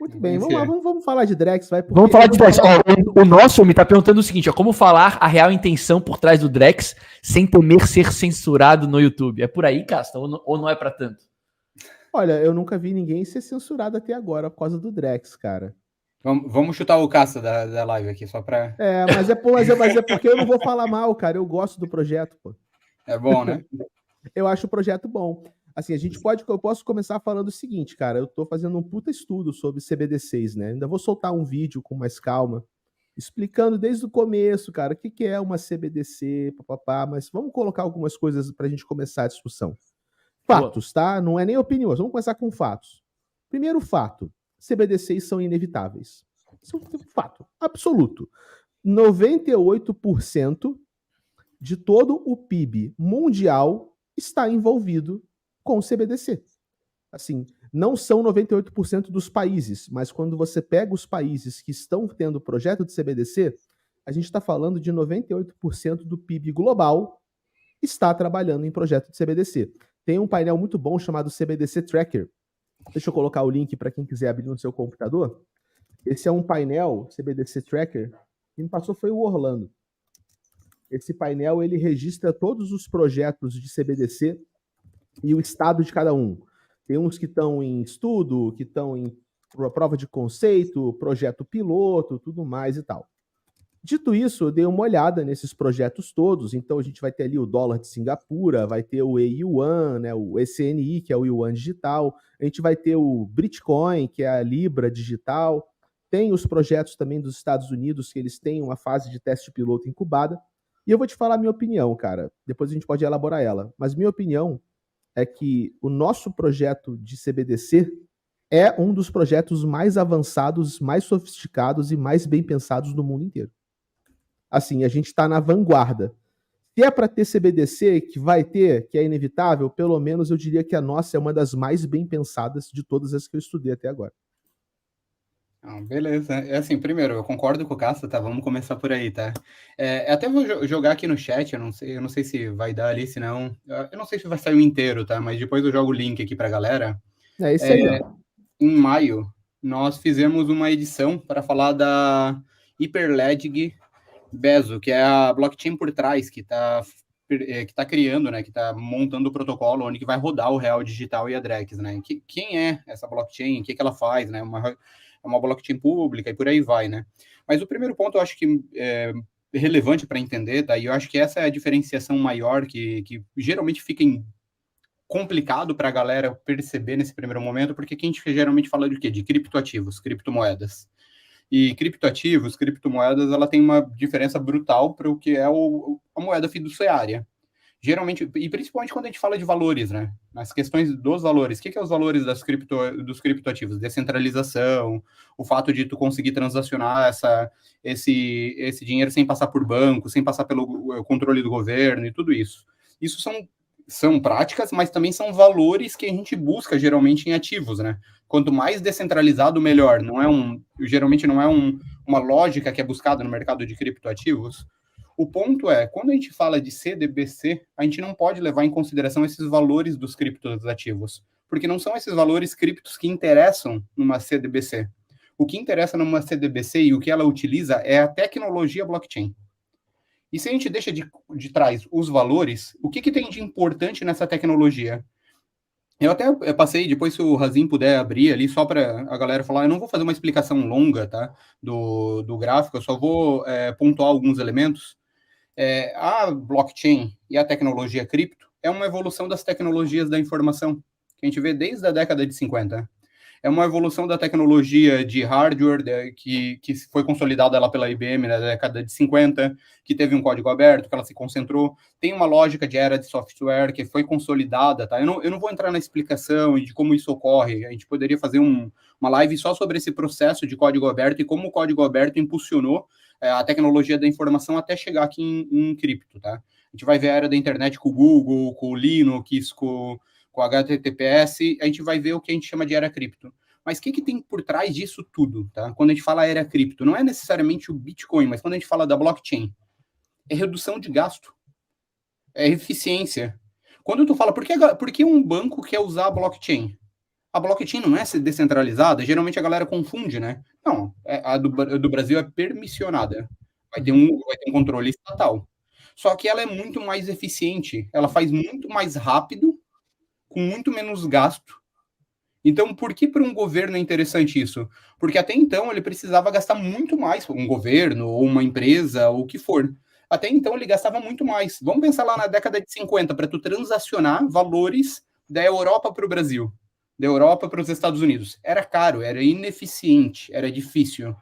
Muito bem, vamos lá, vamos falar de Drex, vai. Vamos falar de Drex. O nosso me tá perguntando o seguinte, como falar a real intenção por trás do Drex sem temer ser censurado no YouTube. É por aí, Casta? Ou não é pra tanto? Olha, eu nunca vi ninguém ser censurado até agora por causa do Drex, cara. Vamos chutar o Casta da live aqui, só pra... Mas é porque eu não vou falar mal, cara. Eu gosto do projeto, pô. É bom, né? Eu acho o projeto bom. Assim, eu posso começar falando o seguinte, cara. Eu tô fazendo um puta estudo sobre CBDCs, né? Ainda vou soltar um vídeo com mais calma, explicando desde o começo, cara, o que é uma CBDC, papapá, mas vamos colocar algumas coisas pra gente começar a discussão. Fatos, tá? Não é nem opiniões. Vamos começar com fatos. Primeiro fato, CBDCs são inevitáveis. Isso é um fato absoluto. 98% de todo o PIB mundial está envolvido com o CBDC. Assim, não são 98% dos países, mas quando você pega os países que estão tendo projeto de CBDC, a gente está falando de 98% do PIB global está trabalhando em projeto de CBDC. Tem um painel muito bom chamado CBDC Tracker. Deixa eu colocar o link para quem quiser abrir no seu computador. Esse é um painel CBDC Tracker. Quem me passou foi o Orlando. Esse painel ele registra todos os projetos de CBDC e o estado de cada um. Tem uns que estão em estudo, que estão em prova de conceito, projeto piloto, tudo mais e tal. Dito isso, eu dei uma olhada nesses projetos todos. Então, a gente vai ter ali o dólar de Singapura, vai ter o e-yuan, né, o ECNI, que é o yuan digital. A gente vai ter o Bitcoin, que é a Libra digital. Tem os projetos também dos Estados Unidos, que eles têm uma fase de teste piloto incubada. E eu vou te falar a minha opinião, cara. Depois a gente pode elaborar ela. Mas minha opinião é que o nosso projeto de CBDC é um dos projetos mais avançados, mais sofisticados e mais bem pensados do mundo inteiro. Assim, a gente está na vanguarda. Se é para ter CBDC, que vai ter, que é inevitável, pelo menos eu diria que a nossa é uma das mais bem pensadas de todas as que eu estudei até agora. Beleza. É assim, primeiro, eu concordo com o Casta, tá? Vamos começar por aí, tá? Até vou jogar aqui no chat, eu não sei se vai dar ali, senão... Eu não sei se vai sair o inteiro, tá? Mas depois eu jogo o link aqui pra galera. É isso aí, ó. Em maio, nós fizemos uma edição para falar da Hyperledger Bezo, que é a blockchain por trás, que tá criando, né, que está montando o protocolo onde que vai rodar o real digital e a Drex, né? Quem é essa blockchain? O que ela faz, né? É uma blockchain pública e por aí vai, né? Mas o primeiro ponto eu acho que é relevante para entender, tá? E eu acho que essa é a diferenciação maior que geralmente fica complicado para a galera perceber nesse primeiro momento, porque aqui a gente geralmente fala de quê? De criptoativos, criptomoedas. E criptoativos, criptomoedas, ela tem uma diferença brutal para o que é a moeda fiduciária. Geralmente, e principalmente quando a gente fala de valores, né? Nas questões dos valores. O que é os valores dos criptoativos? Descentralização, o fato de tu conseguir transacionar esse dinheiro sem passar por banco, sem passar pelo controle do governo e tudo isso. Isso são práticas, mas também são valores que a gente busca geralmente em ativos, né? Quanto mais descentralizado, melhor. Geralmente não é uma lógica que é buscada no mercado de criptoativos. O ponto é, quando a gente fala de CDBC, a gente não pode levar em consideração esses valores dos criptoativos, porque não são esses valores criptos que interessam numa CDBC. O que interessa numa CDBC e o que ela utiliza é a tecnologia blockchain. E se a gente deixa de trás os valores, o que tem de importante nessa tecnologia? Eu até passei, depois se o Razin puder abrir ali, só para a galera falar, eu não vou fazer uma explicação longa, tá, do gráfico, eu só vou pontuar alguns elementos. A blockchain e a tecnologia cripto é uma evolução das tecnologias da informação, que a gente vê desde a década de 50. É uma evolução da tecnologia de hardware que foi consolidada lá pela IBM na década de 50, que teve um código aberto, que ela se concentrou. Tem uma lógica de era de software que foi consolidada, tá? Eu não vou entrar na explicação de como isso ocorre. A gente poderia fazer uma live só sobre esse processo de código aberto e como o código aberto impulsionou a tecnologia da informação até chegar aqui em cripto, tá? A gente vai ver a era da internet com o Google, com o Linux, com HTTPS, a gente vai ver o que a gente chama de era cripto. Mas o que tem por trás disso tudo, tá? Quando a gente fala era cripto, não é necessariamente o Bitcoin, mas quando a gente fala da blockchain, é redução de gasto, é eficiência. Quando tu fala, por que um banco quer usar a blockchain? A blockchain não é descentralizada? Geralmente a galera confunde, né? Não, a do Brasil é permissionada. Vai ter um controle estatal. Só que ela é muito mais eficiente. Ela faz muito mais rápido, com muito menos gasto. Então, por que para um governo é interessante isso? Porque até então ele precisava gastar muito mais, um governo, ou uma empresa, ou o que for. Até então ele gastava muito mais. Vamos pensar lá na década de 50, para tu transacionar valores da Europa para o Brasil, da Europa para os Estados Unidos. Era caro, era ineficiente, era difícil.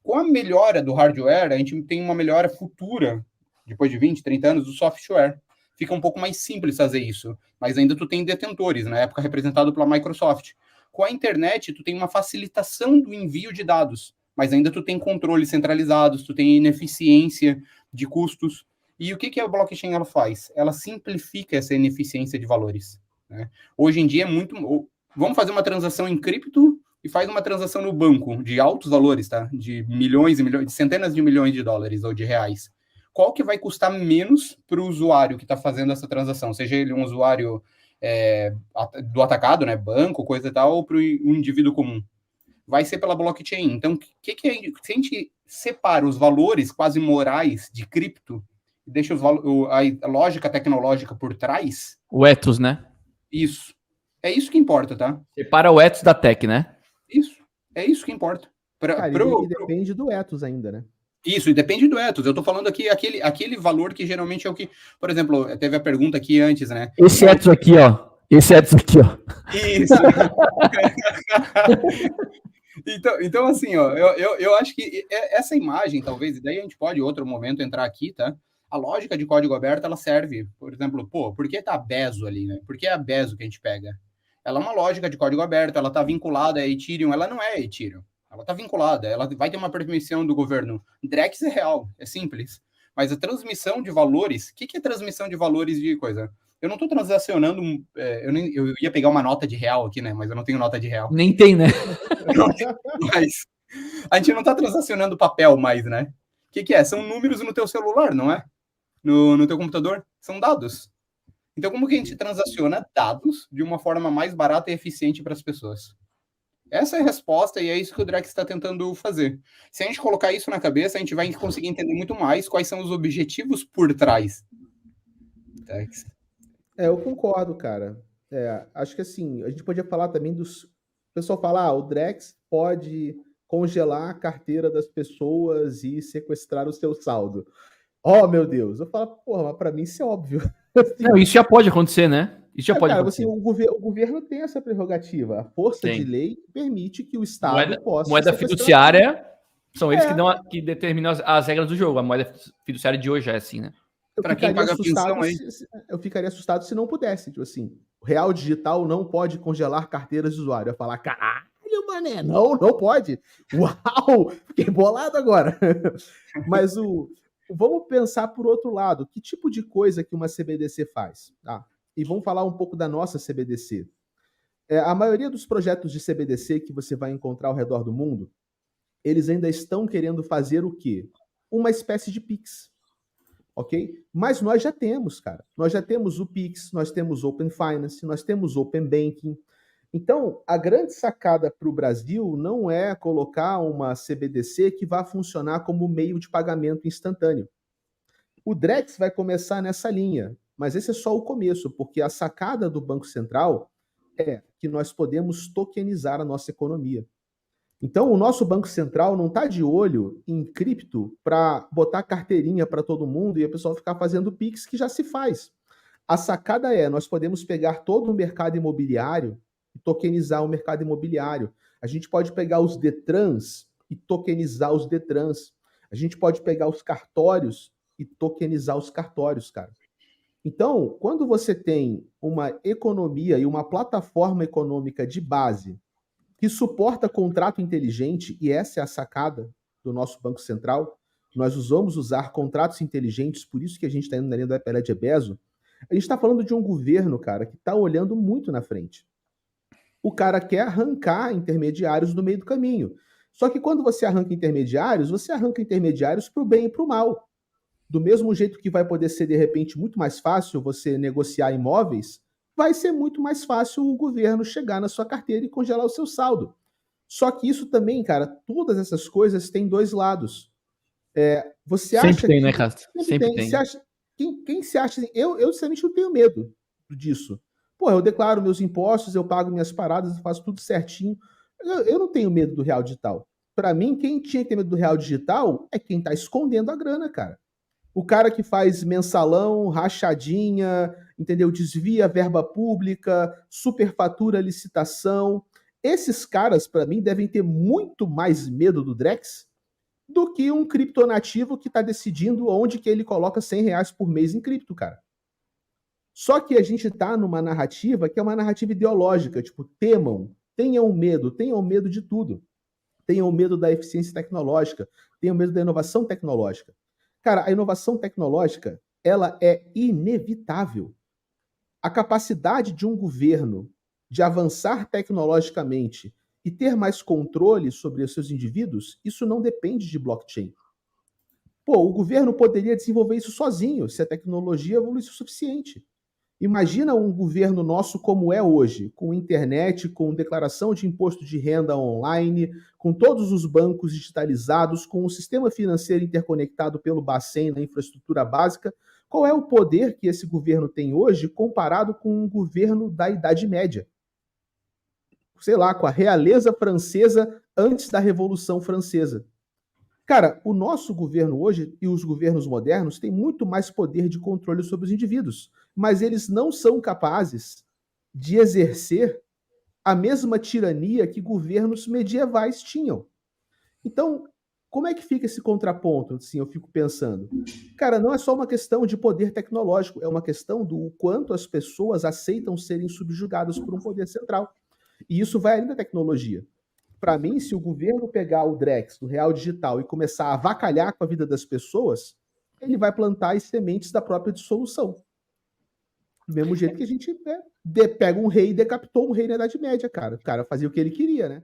Com a melhora do hardware, a gente tem uma melhora futura, depois de 20, 30 anos, do software. Fica um pouco mais simples fazer isso, mas ainda tu tem detentores, na época representado pela Microsoft. Com a internet, tu tem uma facilitação do envio de dados, mas ainda tu tem controles centralizados, tu tem ineficiência de custos. E o que a blockchain ela faz? Ela simplifica essa ineficiência de valores, né? Hoje em dia é muito... Vamos fazer uma transação em cripto e faz uma transação no banco de altos valores, tá? De milhões e milhões, de centenas de milhões de dólares ou de reais. Qual que vai custar menos para o usuário que está fazendo essa transação? Seja ele um usuário do atacado, né, banco, coisa e tal, ou para o indivíduo comum? Vai ser pela blockchain. Então, se a gente separa os valores quase morais de cripto, deixa a lógica tecnológica por trás... O ethos, né? Isso. É isso que importa, tá? Separa o ethos da tech, né? Isso. É isso que importa. E depende do ethos ainda, né? Isso, e depende do ethos. Eu tô falando aqui aquele valor que geralmente é o que... Por exemplo, teve a pergunta aqui antes, né? Esse ethos aqui, ó. Esse ethos aqui, ó. Isso. então, assim, ó, eu acho que essa imagem, talvez, e daí a gente pode, em outro momento, entrar aqui, tá? A lógica de código aberto, ela serve, por exemplo, por que tá a Bezo ali, né? Por que é a Bezo que a gente pega? Ela é uma lógica de código aberto, ela tá vinculada a Ethereum, ela não é Ethereum. Ela está vinculada, ela vai ter uma permissão do governo. Drex é real, é simples. Mas a transmissão de valores, o que é transmissão de valores de coisa? Eu não estou transacionando, eu ia pegar uma nota de real aqui, né? Mas eu não tenho nota de real. Nem tem, né? Mas a gente não está transacionando papel mais, né? O que é? São números no teu celular, não é? No teu computador. São dados. Então, como que a gente transaciona dados de uma forma mais barata e eficiente para as pessoas? Essa é a resposta e é isso que o Drex está tentando fazer. Se a gente colocar isso na cabeça, a gente vai conseguir entender muito mais quais são os objetivos por trás. Drex. Eu concordo, cara. Acho que assim, a gente podia falar também dos... O pessoal fala, o Drex pode congelar a carteira das pessoas e sequestrar o seu saldo. Oh, meu Deus. Eu falo, porra, mas pra mim isso é óbvio. Não, isso já pode acontecer, né? Isso já pode acontecer. Assim, o governo tem essa prerrogativa. A força de lei permite que o Estado possa... Moeda fiduciária são eles que determinam as regras do jogo. A moeda fiduciária de hoje é assim, né? Para quem paga a pensão aí. Eu ficaria assustado se não pudesse. Tipo assim, o Real Digital não pode congelar carteiras de usuário. Eu ia falar, caralho, mané, não pode. Uau, fiquei bolado agora. Mas vamos pensar por outro lado. Que tipo de coisa que uma CBDC faz? E vamos falar um pouco da nossa CBDC. A maioria dos projetos de CBDC que você vai encontrar ao redor do mundo, eles ainda estão querendo fazer o quê? Uma espécie de Pix. Ok? Mas nós já temos, cara. Nós já temos o Pix, nós temos Open Finance, nós temos Open Banking. Então, a grande sacada para o Brasil não é colocar uma CBDC que vá funcionar como meio de pagamento instantâneo. O Drex vai começar nessa linha, mas esse é só o começo, porque a sacada do Banco Central é que nós podemos tokenizar a nossa economia. Então, o nosso Banco Central não está de olho em cripto para botar carteirinha para todo mundo e a pessoa ficar fazendo Pix, que já se faz. A sacada nós podemos pegar todo o mercado imobiliário e tokenizar o mercado imobiliário. A gente pode pegar os Detrans e tokenizar os Detrans. A gente pode pegar os cartórios e tokenizar os cartórios, cara. Então, quando você tem uma economia e uma plataforma econômica de base que suporta contrato inteligente, e essa é a sacada do nosso Banco Central, nós vamos usar contratos inteligentes, por isso que a gente está indo na linha da Pelé de Bezo, a gente está falando de um governo, cara, que está olhando muito na frente. O cara quer arrancar intermediários no meio do caminho. Só que quando você arranca intermediários para o bem e para o mal. Do mesmo jeito que vai poder ser, de repente, muito mais fácil você negociar imóveis, vai ser muito mais fácil o governo chegar na sua carteira e congelar o seu saldo. Só que isso também, cara, todas essas coisas têm dois lados. Você Sempre acha tem, que... né, Castro? Sempre tem. Você acha, quem se acha... Eu, sinceramente, não tenho medo disso. Pô, eu declaro meus impostos, eu pago minhas paradas, eu faço tudo certinho. Eu não tenho medo do real digital. Para mim, quem tinha que ter medo do real digital é quem tá escondendo a grana, cara. O cara que faz mensalão, rachadinha, entendeu? Desvia verba pública, superfatura licitação. Esses caras, para mim, devem ter muito mais medo do Drex do que um criptonativo que está decidindo onde que ele coloca R$100 por mês em cripto, cara. Só que a gente está numa narrativa que é uma narrativa ideológica, tipo, tenham medo de tudo. Tenham medo da eficiência tecnológica, tenham medo da inovação tecnológica. Cara, a inovação tecnológica, ela é inevitável. A capacidade de um governo de avançar tecnologicamente e ter mais controle sobre os seus indivíduos, isso não depende de blockchain. Pô, o governo poderia desenvolver isso sozinho, se a tecnologia evoluísse o suficiente. Imagina um governo nosso como é hoje, com internet, com declaração de imposto de renda online, com todos os bancos digitalizados, com o sistema financeiro interconectado pelo Bacen na infraestrutura básica. Qual é o poder que esse governo tem hoje comparado com um governo da Idade Média? Sei lá, com a realeza francesa antes da Revolução Francesa. Cara, o nosso governo hoje e os governos modernos têm muito mais poder de controle sobre os indivíduos, mas eles não são capazes de exercer a mesma tirania que governos medievais tinham. Então, como é que fica esse contraponto? Assim, eu fico pensando. Cara, não é só uma questão de poder tecnológico, é uma questão do quanto as pessoas aceitam serem subjugadas por um poder central. E isso vai além da tecnologia. Para mim, se o governo pegar o Drex do Real Digital e começar a avacalhar com a vida das pessoas, ele vai plantar as sementes da própria dissolução. Do mesmo jeito que a gente pega um rei e decapitou um rei na Idade Média, cara. O cara fazia o que ele queria, né?